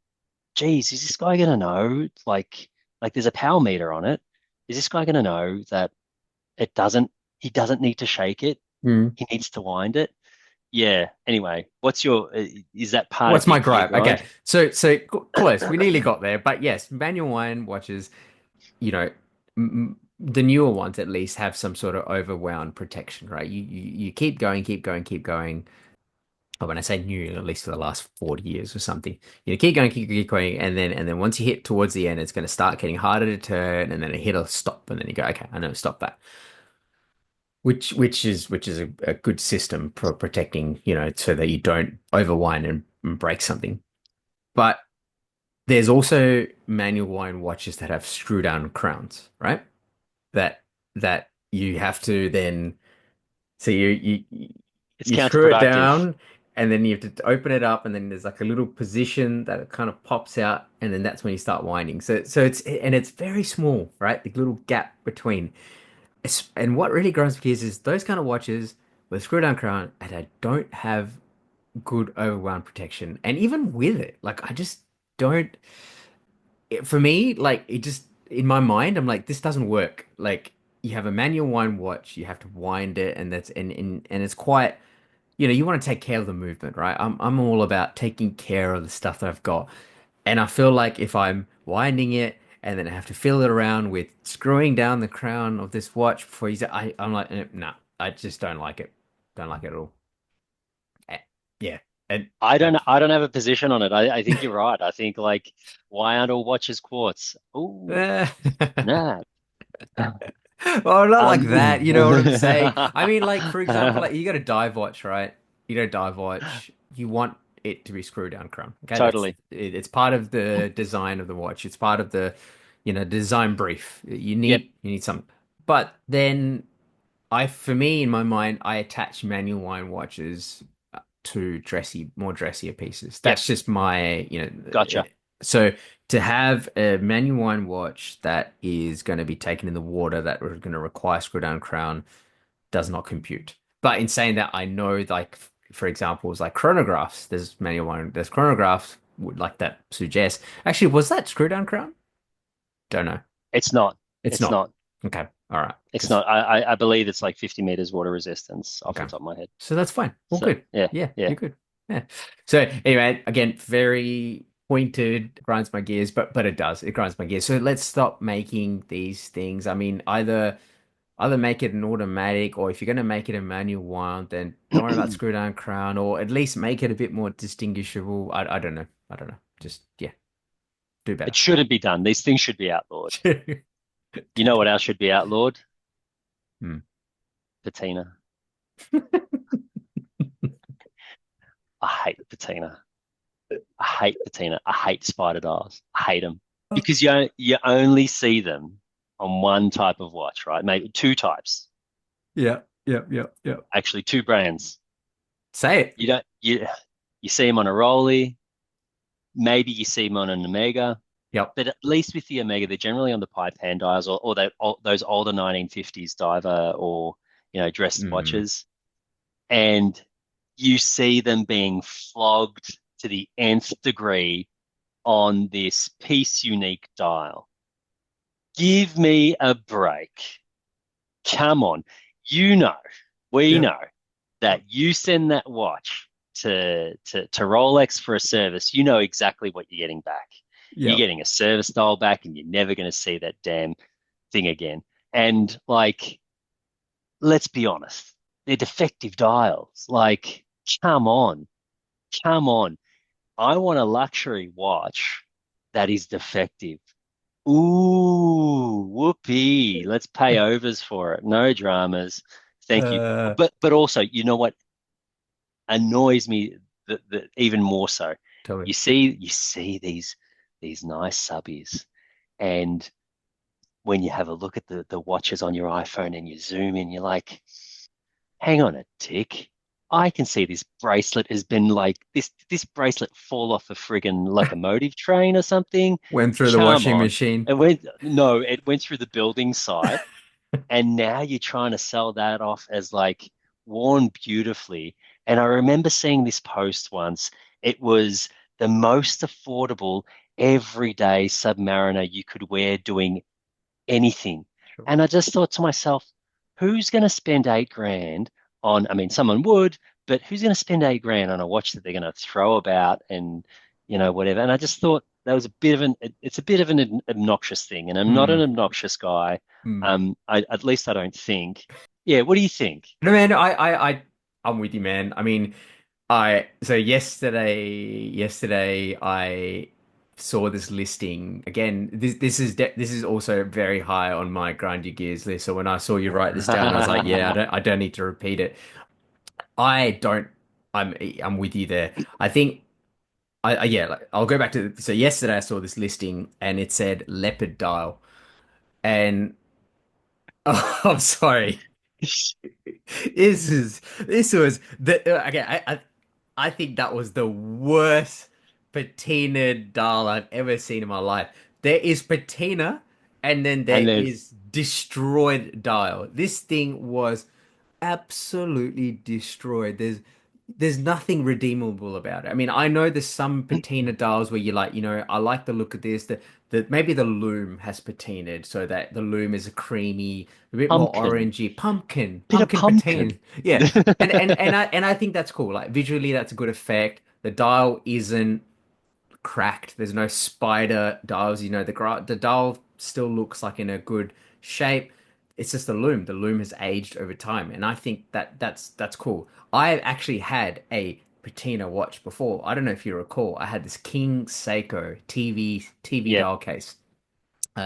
geez, is this guy gonna know? Like there's a power meter on it. Is this guy gonna know that it doesn't, he doesn't need to shake it. Mm. He needs to wind it. Yeah. Anyway, is that part What's of your my gear gripe? Okay, grind? close. We nearly got there, but yes, manual wind watches. The newer ones at least have some sort of overwound protection, right? You keep going, keep going, keep going. Or when I say new, at least for the last 40 years or something. Keep going, keep going, and then once you hit towards the end, it's going to start getting harder to turn, and then it hit a stop, and then you go, okay, I know, stop that. Which is a good system for protecting, so that you don't overwind and break something. But there's also manual wind watches that have screw down crowns, right? That you have to then so It's you screw it counterproductive. down and then you have to open it up and then there's like a little position that it kind of pops out and then that's when you start winding. It's very small, right? The little gap between. And what really grinds my gears is those kind of watches with a screw down crown and I don't have good overwound protection. And even with it, like I just don't for me, like it just in my mind, I'm like, this doesn't work. Like you have a manual wind watch, you have to wind it, and and it's quite, you want to take care of the movement, right? I'm all about taking care of the stuff that I've got. And I feel like if I'm winding it and then I have to fill it around with screwing down the crown of this watch before I'm like, nah, I just don't like it. Don't like it at all. Eh, Yeah. And I don't have a position on it. I think you're right. I think like, why aren't all watches quartz? Oh, uh, nah. Well, not like Um, that. You know what I'm saying? I mean, like for example, like you got a dive watch, right? You got a dive watch. You want it to be screw down crown. Okay, totally. it's part of the design of the watch. It's part of the, design brief. Yep. You need some. But then for me, in my mind, I attach manual wine watches to more dressier pieces. Yep. That's just my, Gotcha. so to have a manual wine watch that is going to be taken in the water that are going to require screw down crown does not compute. But in saying that, I know like for examples like chronographs, there's chronographs like that suggest. Actually, was that screw down crown? Don't know. It's not. It's It's not. not. Okay. All right. It's Because not. I believe it's like 50 meters water resistance off the okay. top of my head. So that's fine. All So good. yeah, Yeah, yeah. you're good. Yeah. So anyway, again, very pointed, grinds my gears, but it does. It grinds my gears. So let's stop making these things. I mean, either make it an automatic, or if you're gonna make it a manual one, then don't worry about screw down crown, or at least make it a bit more distinguishable. I don't know. I don't know. Just yeah, do It better. shouldn't be done. These things should be outlawed. You know what else should be outlawed? Hmm. Patina. I hate patina. I hate patina. I hate spider dials. I hate them because you only see them on one type of watch, right? Maybe two types, Yeah, yeah, yeah, yeah. actually two brands. Say it. You don't you see them on a Rolly, maybe you see them on an Omega, Yep. but at least with the Omega, they're generally on the pipe hand dials or those older 1950s diver or dress Mm, watches, and you see them being flogged to the nth degree on this piece unique dial. Give me a break. Come on. You know, we yep. know that you send that watch to Rolex for a service, you know exactly what you're getting back. You're Yep. getting a service dial back and you're never going to see that damn thing again. And like, let's be honest, they're defective dials. Like, come on, come on. I want a luxury watch that is defective. Ooh, whoopee. Let's pay overs for it. No dramas. Thank you. Uh, But also, you know what annoys me even more so? Tell me. You see these nice subbies, and when you have a look at the watches on your iPhone and you zoom in, you're like, hang on a tick. I can see this bracelet has been like this bracelet fall off a friggin' locomotive train or something. Went through the Come washing on. machine. It went no, it went through the building site, and now you're trying to sell that off as like worn beautifully. And I remember seeing this post once. It was the most affordable everyday Submariner you could wear doing anything. Sure. And I just thought to myself, who's going to spend 8 grand on, I mean, someone would, but who's going to spend 8 grand on a watch that they're going to throw about and, whatever. And I just thought that was a bit of it's a bit of an obnoxious thing. And I'm not an Hmm. obnoxious guy. Hmm. At least I don't think. Yeah, what do you think? No, man, I'm with you, man. I mean, so yesterday I saw this listing again. This is also very high on my grind your gears list. So when I saw you write this down, I was like, yeah, I don't need to repeat it. I don't. I'm with you there. I think yeah. Like, I'll go back to so yesterday I saw this listing and it said leopard dial and oh, I'm sorry. This was the okay. I think that was the worst patina dial I've ever seen in my life. There is patina, and then And there then is destroyed dial. This thing was absolutely destroyed. There's nothing redeemable about it. I mean, I know there's some patina dials where you're like, I like the look of this. The maybe the loom has patinaed so that the loom is a creamy, a bit more pumpkin, orangey, bit of pumpkin patina. pumpkin. Yeah, and I think that's cool. Like visually, that's a good effect. The dial isn't cracked. There's no spider dials. The dial still looks like in a good shape. It's just the loom. The loom has aged over time, and I think that's cool. I actually had a patina watch before. I don't know if you recall. I had this King Seiko TV Yeah. dial case.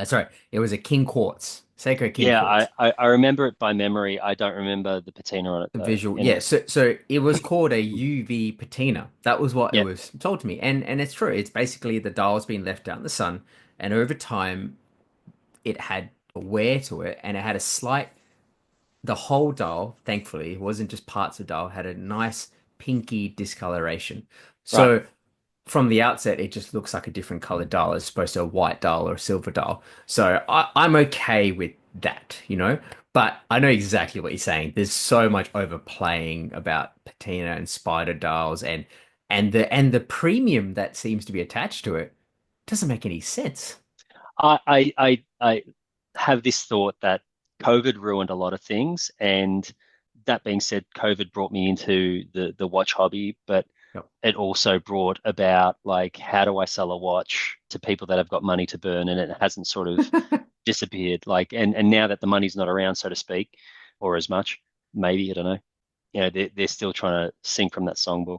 Sorry, it was a King Quartz Seiko King Yeah, Quartz. I remember it by memory. I don't remember the patina on it The though. visual, yeah. Anyway. So it was called a UV patina. That was what it Yeah. was told to me, and it's true. It's basically the dial's been left out in the sun, and over time it had a wear to it, and it had a slight. The whole dial, thankfully, it wasn't just parts of the dial, had a nice pinky discoloration. Right. So from the outset, it just looks like a different colored dial as opposed to a white dial or a silver dial. So I'm okay with that. But I know exactly what you're saying. There's so much overplaying about patina and spider dials and the premium that seems to be attached to it doesn't make any sense. I have this thought that COVID ruined a lot of things, and that being said, COVID brought me into the watch hobby, but Yep. it also brought about like how do I sell a watch to people that have got money to burn, and it hasn't sort of disappeared. Like, and now that the money's not around, so to speak, or as much, maybe I don't know. They're still trying to sing from that songbook.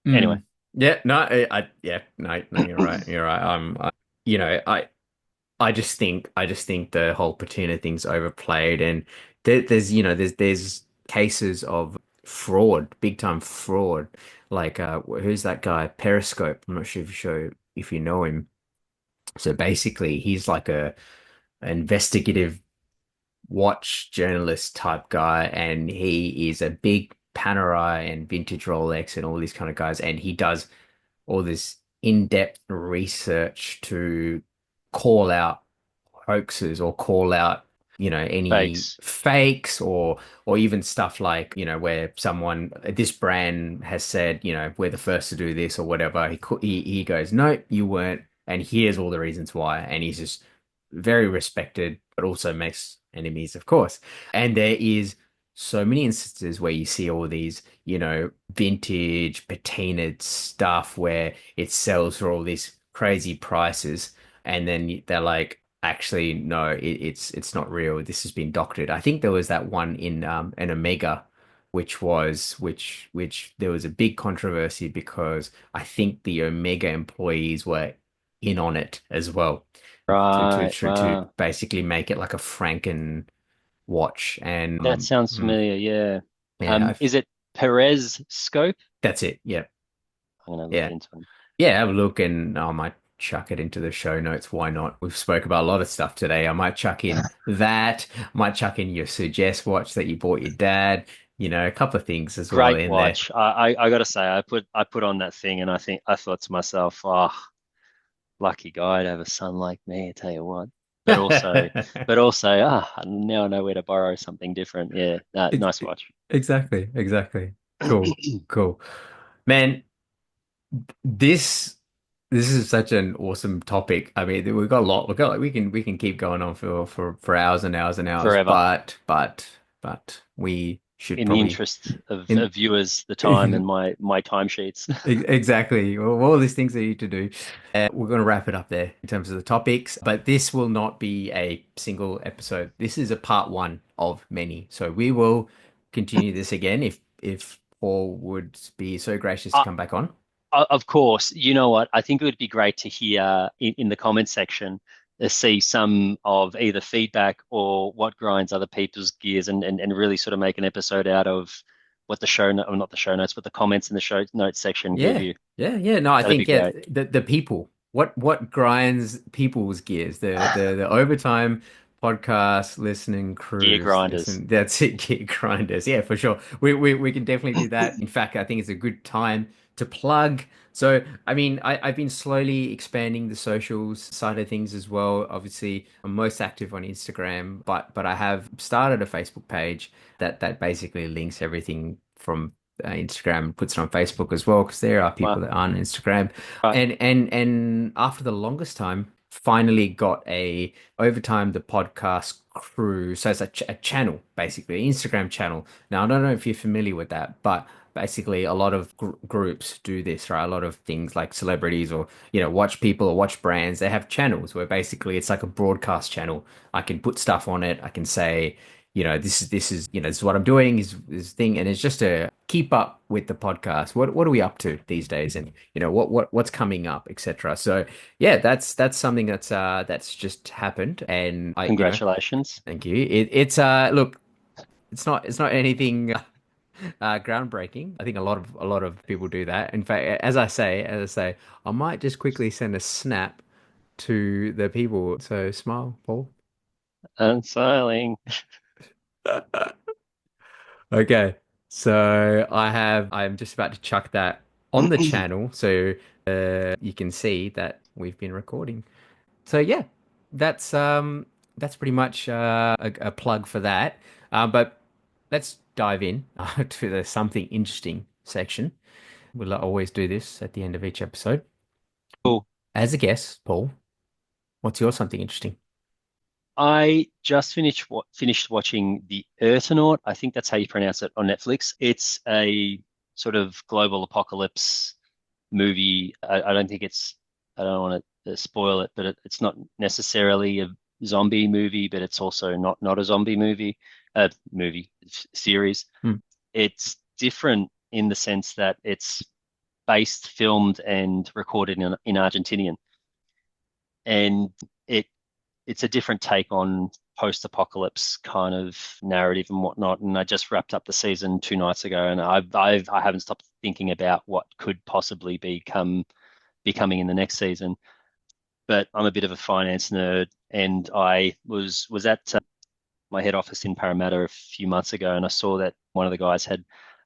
Anyway, Mm. Yeah, no, yeah, no, you're right. You're right. You know, I just think the whole patina thing's overplayed, and there's cases of fraud, big time fraud. Like, who's that guy? Periscope. I'm not sure if you know him. So basically, he's like a investigative watch journalist type guy, and he is a big Panerai and vintage Rolex and all these kind of guys, and he does all this in-depth research to call out hoaxes or call out, any fakes. fakes or even stuff like, where someone this brand has said, we're the first to do this or whatever. He goes, no, you weren't, and here's all the reasons why. And he's just very respected, but also makes enemies, of course. And there is so many instances where you see all these, vintage patinaed stuff where it sells for all these crazy prices, and then they're like, actually, no, it's not real. This has been doctored. I think there was that one in an Omega, which there was a big controversy because I think the Omega employees were in on it as well Right. to Wow. basically make it like a Franken watch. And That sounds familiar. Yeah. yeah, Is it Perez scope? that's it. Yeah, I'm gonna look yeah, into them. yeah. Have a look, and I might chuck it into the show notes. Why not? We've spoke about a lot of stuff today. I might chuck in that. Might chuck in your suggest watch that you bought your dad. a couple of things as well Great in there. watch. I gotta say, I put on that thing and I thought to myself, oh, lucky guy to have a son like me, I tell you what. But also, now I know where to borrow something different. Yeah, Ex- nice watch. Exactly, exactly. Cool, cool. Man, this this is such an awesome topic. I mean, we've got a lot. We can keep going on for hours and hours and hours, Forever. but we should In the probably interest in of viewers, the time and my timesheets. Exactly. Well, all these things that you need to do. We're going to wrap it up there in terms of the topics, but this will not be a single episode. This is a part one of many. So we will continue this again if Paul would be so gracious to Uh, come back on. of course, you know what? I think it would be great to hear in the comment section, see some of either feedback or what grinds other people's gears and really sort of make an episode out of what the show, or not the show notes, but the comments in the show notes section give Yeah, you. yeah, yeah. No, I That'd be think yeah, great. the people. What grinds people's gears? The overtime podcast listening Gear crews. grinders. Listen, that's it. Gear grinders. Yeah, for sure. We can definitely do that. In fact, I think it's a good time to plug. So, I mean, I've been slowly expanding the socials side of things as well. Obviously, I'm most active on Instagram, but I have started a Facebook page that basically links everything from Instagram, puts it on Facebook as well because there are people Wow. that aren't on Instagram. Right. And after the longest time, finally got a Overtime the podcast crew. So it's a channel basically, Instagram channel. Now I don't know if you're familiar with that, but basically a lot of groups do this, right? A lot of things like celebrities or watch people or watch brands. They have channels where basically it's like a broadcast channel. I can put stuff on it. I can say this is what I'm doing is this thing, and it's just to keep up with the podcast. What are we up to these days, and what's coming up, etc. So yeah, that's something that's just happened, and Congratulations. thank you. It's look, it's not anything groundbreaking. I think a lot of people do that. In fact, as I say, I might just quickly send a snap to the people. So smile, Paul. Unsailing. Okay, so I'm just about to chuck that on the channel so you can see that we've been recording. So yeah, that's pretty much a plug for that. But let's dive in to the something interesting section. We'll always do this at the end of each episode. Cool. As a guest, Paul, what's your something interesting? I just finished watching The Earthnaut. I think that's how you pronounce it on Netflix. It's a sort of global apocalypse movie. I don't think I don't want to spoil it, but it's not necessarily a zombie movie, but it's also not a zombie movie, series. Hmm. It's different in the sense that it's based, filmed, and recorded in Argentinian, and it it's a different take on post-apocalypse kind of narrative and whatnot. And I just wrapped up the season 2 nights ago, and I haven't stopped thinking about what could possibly be coming in the next season. But I'm a bit of a finance nerd, and I was at my head office in Parramatta a few months ago, and I saw that one of the guys had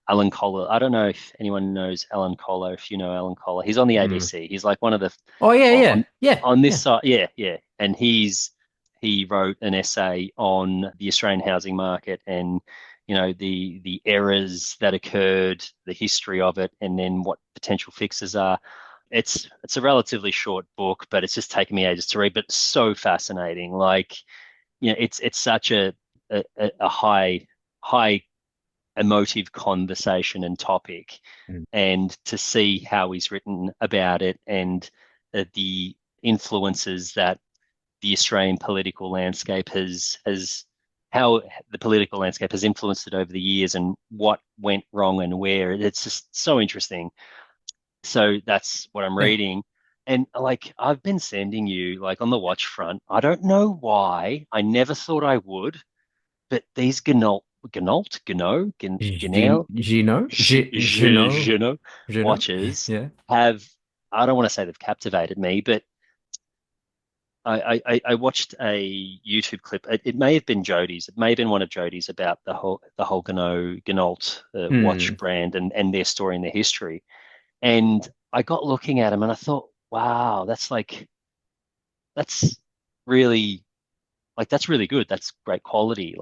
Alan Kohler. I don't know if anyone knows Alan Kohler. If you know Alan Kohler, he's on the Hmm. ABC. He's like one of the Oh yeah, yeah, on yeah, on this yeah. side, yeah, yeah. And he wrote an essay on the Australian housing market and the errors that occurred, the history of it, and then what potential fixes are. It's a relatively short book, but it's just taken me ages to read, but so fascinating. Like, it's such a high emotive conversation and topic, Hmm. and to see how he's written about it and the influences that the Australian political landscape has how the political landscape has influenced it over the years and what went wrong and where. It's just so interesting. So that's what I'm Yeah. reading. And like I've been sending you like on the watch front, I don't know why. I never thought I would, but these Ganol, Gino Gino. watches Yeah. have, I don't want to say they've captivated me, but I watched a YouTube clip. It may have been Jody's. It may have been one of Jody's about the whole Gnault watch Hmm. brand and their story and their history. And I got looking at them and I thought, wow, that's really that's really good. That's great quality.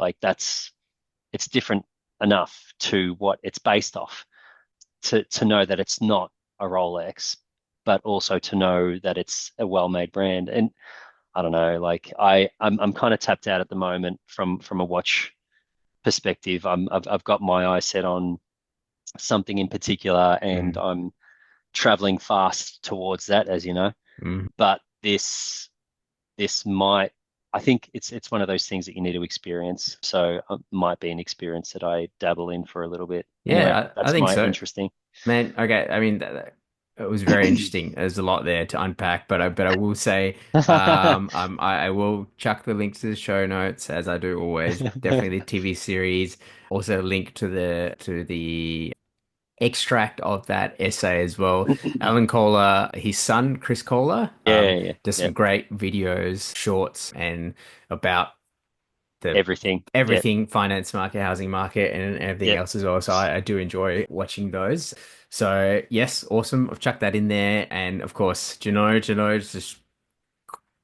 It's different enough to what it's based off to know that it's not a Rolex, but also to know that it's a well-made brand. And I don't know, I'm kind of tapped out at the moment from a watch perspective. I've got my eye set on something in particular, and Mm. I'm traveling fast towards that, as you know. Mm. But this might, I think it's one of those things that you need to experience. So it might be an experience that I dabble in for a little bit. Anyway, I that's think my so. interesting. Man, okay. I mean, it was very interesting. There's a lot there to unpack, but I will say, I will chuck the links to the show notes as I do always. Definitely the TV series. Also link to the extract of that essay as well. Alan Kohler, his son Chris Kohler, Yeah, yeah, does yeah. some great videos, shorts, and about the Everything. Yeah, everything finance market, housing market, and everything yeah. else as well. So I do enjoy watching those. So yes, awesome. I've chucked that in there, and of course, Gino is just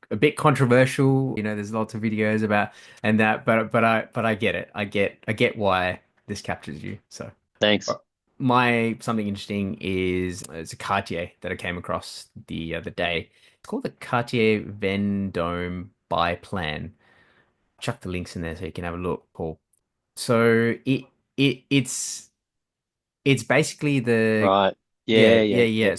a bit controversial. There's lots of videos about and that, but I get it. I get why this captures you. So uh, Thanks. my something interesting is it's a Cartier that I came across the other day. It's called the Cartier Vendome Biplan. Chuck the links in there so you can have a look, Paul. So it's basically the Right. yeah, Yeah, yeah, yeah, yeah, yeah. yeah.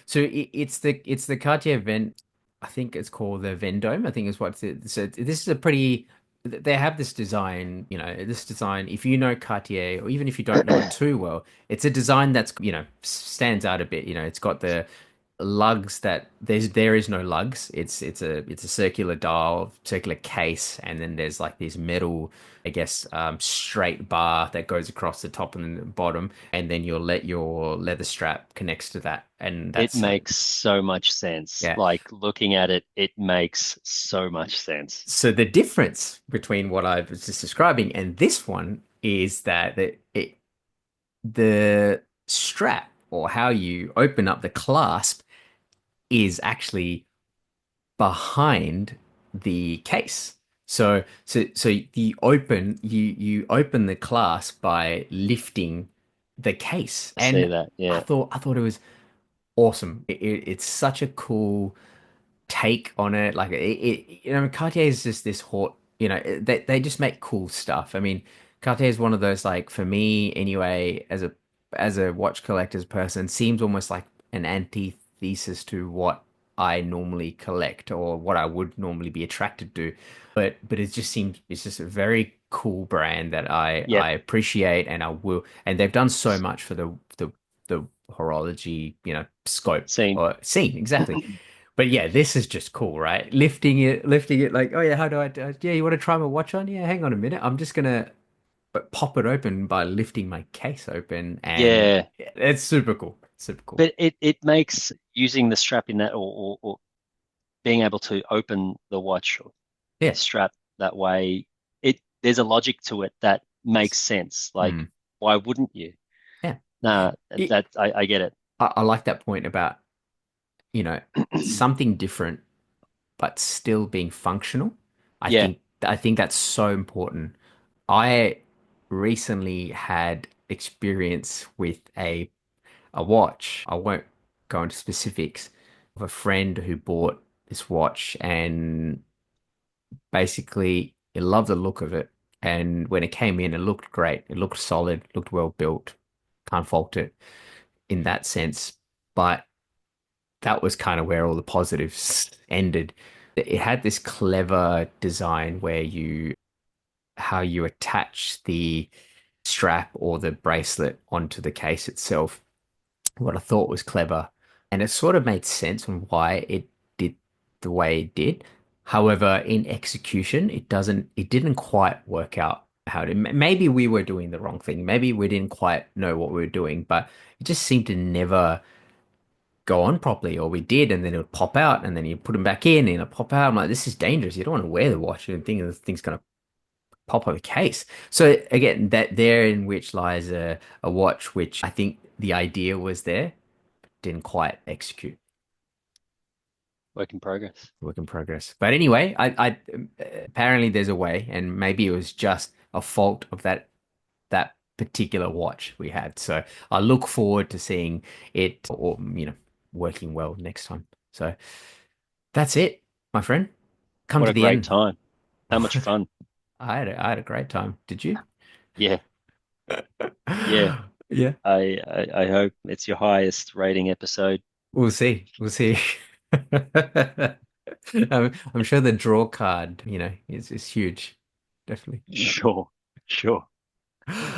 So it's the Cartier Vent. I think it's called the Vendome. I think is what it. So this is a pretty. They have this design. This design. If you know Cartier, or even if you don't know it too well, it's a design that's stands out a bit. It's got the lugs that there is no lugs. It's a circular dial, circular case, and then there's like this metal, I guess, straight bar that goes across the top and the bottom, and then your leather strap connects to that, and It that's makes so much sense. yeah. Like looking at it, it makes so much sense. So the difference between what I was just describing and this one is that the strap or how you open up the clasp is actually behind the case. So you open the clasp by lifting the case, I see and that. I Yeah. thought I thought it was awesome. It's such a cool take on it. Like Cartier is just this hot. They just make cool stuff. I mean, Cartier is one of those, like, for me anyway, as a watch collector's person, seems almost like an antithesis to what I normally collect or what I would normally be attracted to. But it's just a very cool brand that I Yep. I appreciate, and I will, and they've done so much for the horology, scope Scene. or scene exactly. But yeah, this is just cool, right? Lifting it like, oh yeah, how yeah, you want to try my watch on? Yeah, hang on a minute. I'm just gonna pop it open by lifting my case open, and Yeah. it's super cool. Super cool. But it makes using the strap in that or being able to open the watch or the Yeah. strap that way, there's a logic to it that makes sense. Like, Mm. why wouldn't you? Yeah. Nah, It, I get it. I like that point about, you know, something different but still being functional. I Yeah, think I think that's so important. I recently had experience with a watch. I won't go into specifics of a friend who bought this watch and basically he loved the look of it. And when it came in, it looked great. It looked solid, looked well built. Can't fault it in that sense. But that was kind of where all the positives ended. It had this clever design where how you attach the strap or the bracelet onto the case itself, what I thought was clever. And it sort of made sense on why it did the way it did. However, in execution, it didn't quite work out how to. Maybe we were doing the wrong thing. Maybe we didn't quite know what we were doing, but it just seemed to never go on properly, or we did, and then it would pop out, and then you put them back in, and it'll pop out. I'm like, this is dangerous. You don't want to wear the watch and think the thing's gonna pop on the case. So again, that therein which lies a watch which I think the idea was there, didn't quite execute. Work in progress. Work in progress. But anyway, I apparently there's a way, and maybe it was just a fault of that particular watch we had. So I look forward to seeing it, or working well next time. So that's it, my friend. Come What to a the great end. time. How much fun. I had a great time. Did you? Yeah. Yeah. Yeah. I hope it's your highest rating episode. We'll see. We'll see. I'm sure the draw card, is huge. Definitely. Sure. Sure.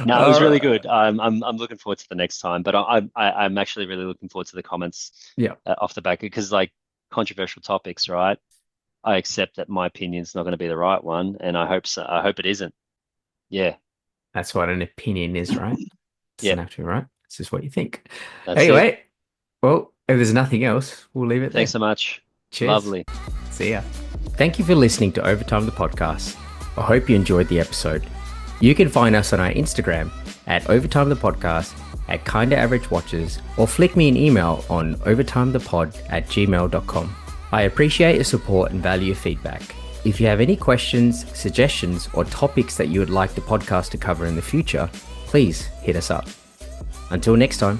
No, it was All really right. good. I'm looking forward to the next time, but I'm actually really looking forward to the comments Yeah, off the back because like controversial topics, right? I accept that my opinion's not going to be the right one, and I hope so. I hope it isn't. Yeah. that's what an opinion is, right? It doesn't Yep. have to be right. It's just what you think. That's it. Anyway, well, if there's nothing else, we'll leave it Thanks there. so much. Cheers. Lovely. See ya. Thank you for listening to Overtime the podcast. I hope you enjoyed the episode. You can find us on our Instagram at Overtime the Podcast, at Kinda Average Watches, or flick me an email on overtimethepod@gmail.com. I appreciate your support and value your feedback. If you have any questions, suggestions, or topics that you would like the podcast to cover in the future, please hit us up. Until next time.